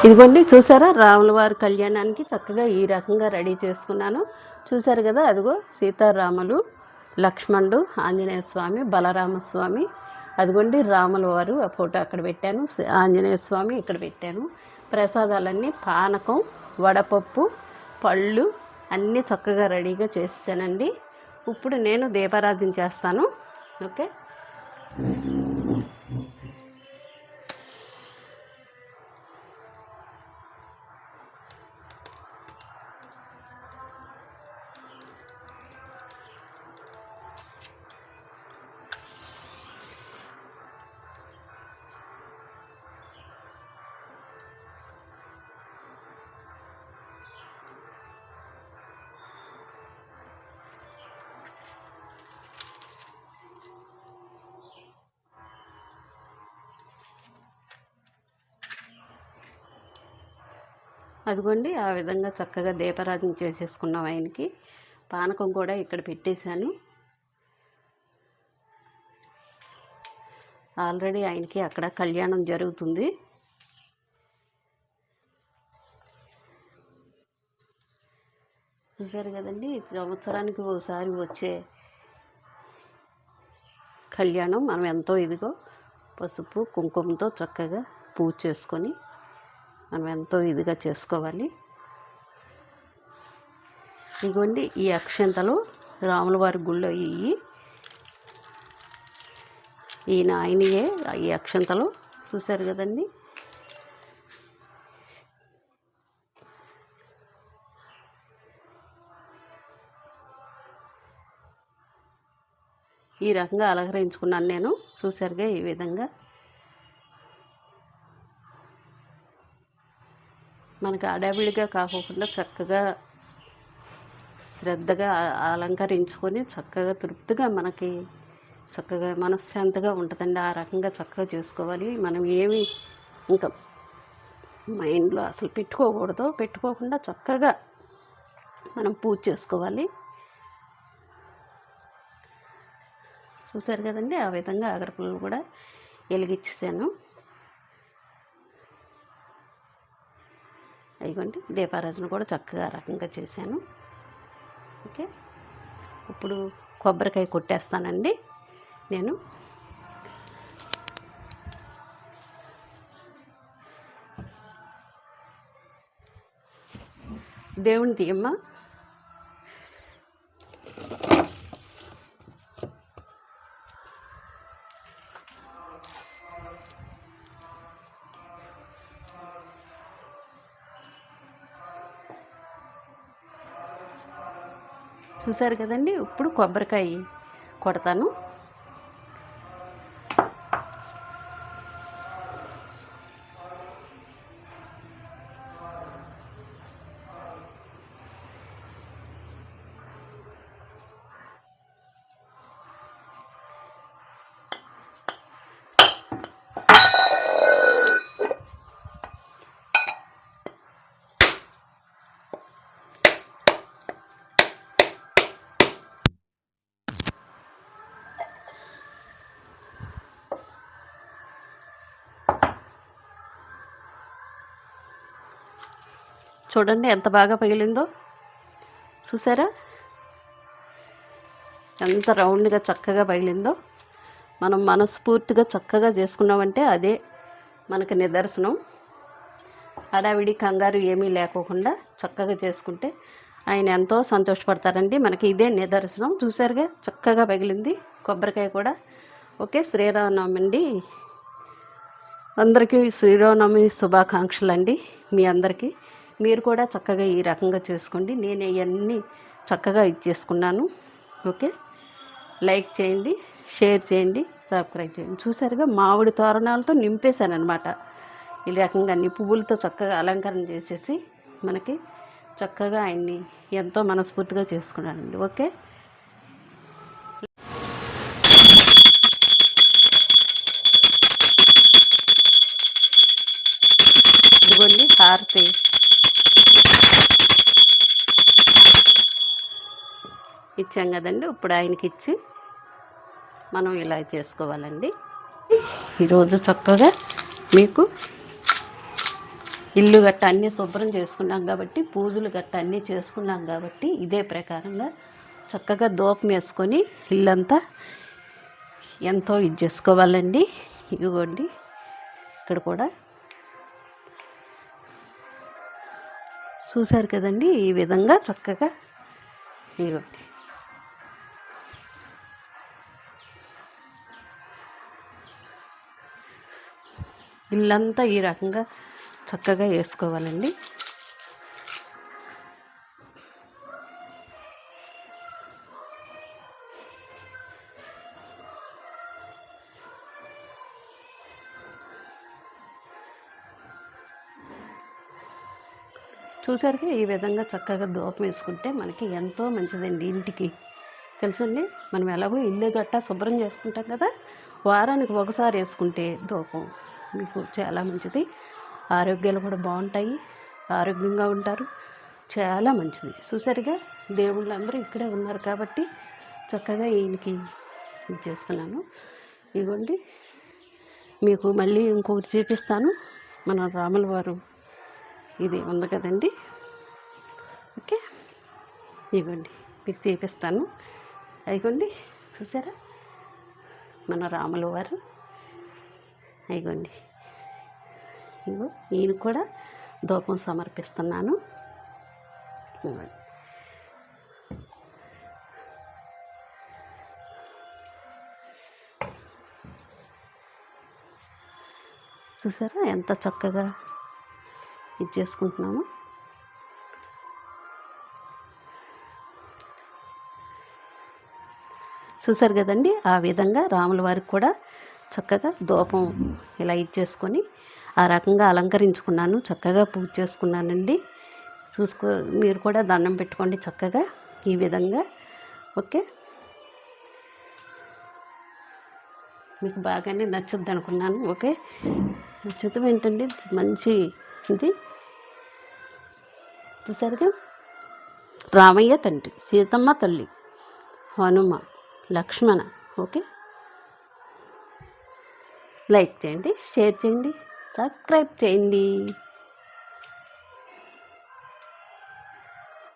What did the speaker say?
ఇదిగోండి చూసారా, రాముల వారి కళ్యాణానికి చక్కగా ఈ రకంగా రెడీ చేసుకున్నాను. చూసారు కదా, అదిగో సీతారాములు, లక్ష్మణుడు, ఆంజనేయ స్వామి, బలరామస్వామి, అదిగోండి రాముల వారు ఆ ఫోటో అక్కడ పెట్టాను, ఆంజనేయ స్వామి ఇక్కడ పెట్టాను. ప్రసాదాలన్నీ పానకం, వడపప్పు, పళ్ళు అన్నీ చక్కగా రెడీగా చేసానండి. ఇప్పుడు నేను దీపారాధన చేస్తాను. ఓకే, అదిగోండి ఆ విధంగా చక్కగా దీపారాధన చేసేసుకున్నాం. ఆయనకి పానకం కూడా ఇక్కడ పెట్టేశాను. ఆల్రెడీ ఆయనకి అక్కడ కళ్యాణం జరుగుతుంది. చూసారు కదండి, సంవత్సరానికి ఒకసారి వచ్చే కళ్యాణం. మనం ఎంతో ఇదిగో పసుపు కుంకుమతో చక్కగా పూజ చేసుకొని మనం ఎంతో ఇదిగా చేసుకోవాలి. ఇదిగోండి ఈ అక్షంతలు రాముల వారి గుళ్ళో ఈయన ఆయనయే ఈ అక్షంతలు. చూశారు కదండి, ఈ రకంగా అలంకరించుకున్నాను నేను. చూశారుగా ఈ విధంగా మనకి అడవిడిగా కాకుండా చక్కగా శ్రద్ధగా అలంకరించుకొని చక్కగా తృప్తిగా మనకి చక్కగా మనశ్శాంతిగా ఉంటుందండి. ఆ రకంగా చక్కగా చేసుకోవాలి. మనం ఏమి ఇంకా మైండ్లో అసలు పెట్టుకోకుండా చక్కగా మనం పూజ చేసుకోవాలి. చూసారు కదండి, ఆ విధంగా అగరపుల్లలు కూడా వెలిగించేసాను. అయిగోండి దీపారాజన కూడా చక్కగా రకంగా చేశాను. ఓకే, ఇప్పుడు కొబ్బరికాయ కొట్టేస్తానండి నేను. దేవుని తీయమ్మ. చూసారు కదండి, ఇప్పుడు కొబ్బరికాయ కొడతాను. చూడండి ఎంత బాగా పగిలిందో. చూసారా ఎంత రౌండ్గా చక్కగా పగిలిందో. మనం మనస్ఫూర్తిగా చక్కగా చేసుకున్నామంటే అదే మనకు నిదర్శనం. హడావిడి కంగారు ఏమీ లేకోకుండా చక్కగా చేసుకుంటే ఆయన ఎంతో సంతోషపడతారండి. మనకి ఇదే నిదర్శనం. చూసారుగా చక్కగా పగిలింది కొబ్బరికాయ కూడా. ఓకే, శ్రీరామనవమి అండి. అందరికీ శ్రీరామనవమి శుభాకాంక్షలు అండి. మీ అందరికీ మీరు కూడా చక్కగా ఈ రకంగా చేసుకోండి. నేను ఇవన్నీ చక్కగా ఇచ్చేసుకున్నాను. ఓకే, లైక్ చేయండి, షేర్ చేయండి, సబ్స్క్రైబ్ చేయండి. చూసారుగా మామిడి తోరణాలతో నింపేశాను అనమాట. ఈ రకంగా అన్ని పువ్వులతో చక్కగా అలంకరణ చేసేసి మనకి చక్కగా ఆయన్ని ఎంతో మనస్ఫూర్తిగా చేసుకున్నానండి. ఓకే, ఇదిగోండి హారతి ఇచ్చాం కదండి. ఇప్పుడు ఆయనకి ఇచ్చి మనం ఇలా చేసుకోవాలండి. ఈరోజు చక్కగా మీకు ఇల్లు గట్ట అన్నీ శుభ్రం చేసుకున్నాం కాబట్టి, పూజలు గట్ట అన్నీ చేసుకున్నాం కాబట్టి ఇదే ప్రకారంగా చక్కగా ధూపం వేసుకొని ఇల్లంతా ఎంతో ఇది చేసుకోవాలండి. ఇదిగోండి ఇక్కడ కూడా చూశారు కదండి, ఈ విధంగా చక్కగా ఇదిగోండి ఇల్లంతా ఈ రకంగా చక్కగా వేసుకోవాలండి. చూసారుగా ఈ విధంగా చక్కగా ధూపం వేసుకుంటే మనకి ఎంతో మంచిదండి ఇంటికి. తెలుసండి, మనం ఎలాగో ఇల్లు గట్టా శుభ్రం చేసుకుంటాం కదా, వారానికి ఒకసారి వేసుకుంటే ధూపం మీకు చాలా మంచిది. ఆరోగ్యాలు కూడా బాగుంటాయి, ఆరోగ్యంగా ఉంటారు, చాలా మంచిది. చూసారుగా దేవుళ్ళు అందరూ ఇక్కడే ఉన్నారు కాబట్టి చక్కగా ఈయనకి ఇది చేస్తున్నాను. ఇదిగోండి మీకు మళ్ళీ ఇంకొకటి చూపిస్తాను. మన రాముల వారు ఇది ఉంది కదండి, ఓకే, ఇవ్వండి మీకు చూపిస్తాను. అయిగోండి చూసారా మన రాముల వారు. అయిగోండి ఇగో ఈయన కూడా ధూపం సమర్పిస్తున్నాను. చూసారా ఎంత చక్కగా ఇది చేసుకుంటున్నాము. చూసారు కదండి, ఆ విధంగా రాముల వారికి కూడా చక్కగా ధూపం ఇలా ఇచ్చేసుకొని ఆ రకంగా అలంకరించుకున్నాను, చక్కగా పూజ చేసుకున్నానండి. మీరు కూడా దండం పెట్టుకోండి చక్కగా ఈ విధంగా, ఓకే. మీకు బాగానే నచ్చుద్ది అనుకున్నాను, ఓకే. నచ్చుతాం ఏంటండి, మంచి ఇది చూసారుగా రామయ్య తండ్రి, సీతమ్మ తల్లి, హనుమ, లక్ష్మణ, ఓకే. లైక్ చేయండి, షేర్ చేయండి, సబ్స్క్రైబ్ చేయండి.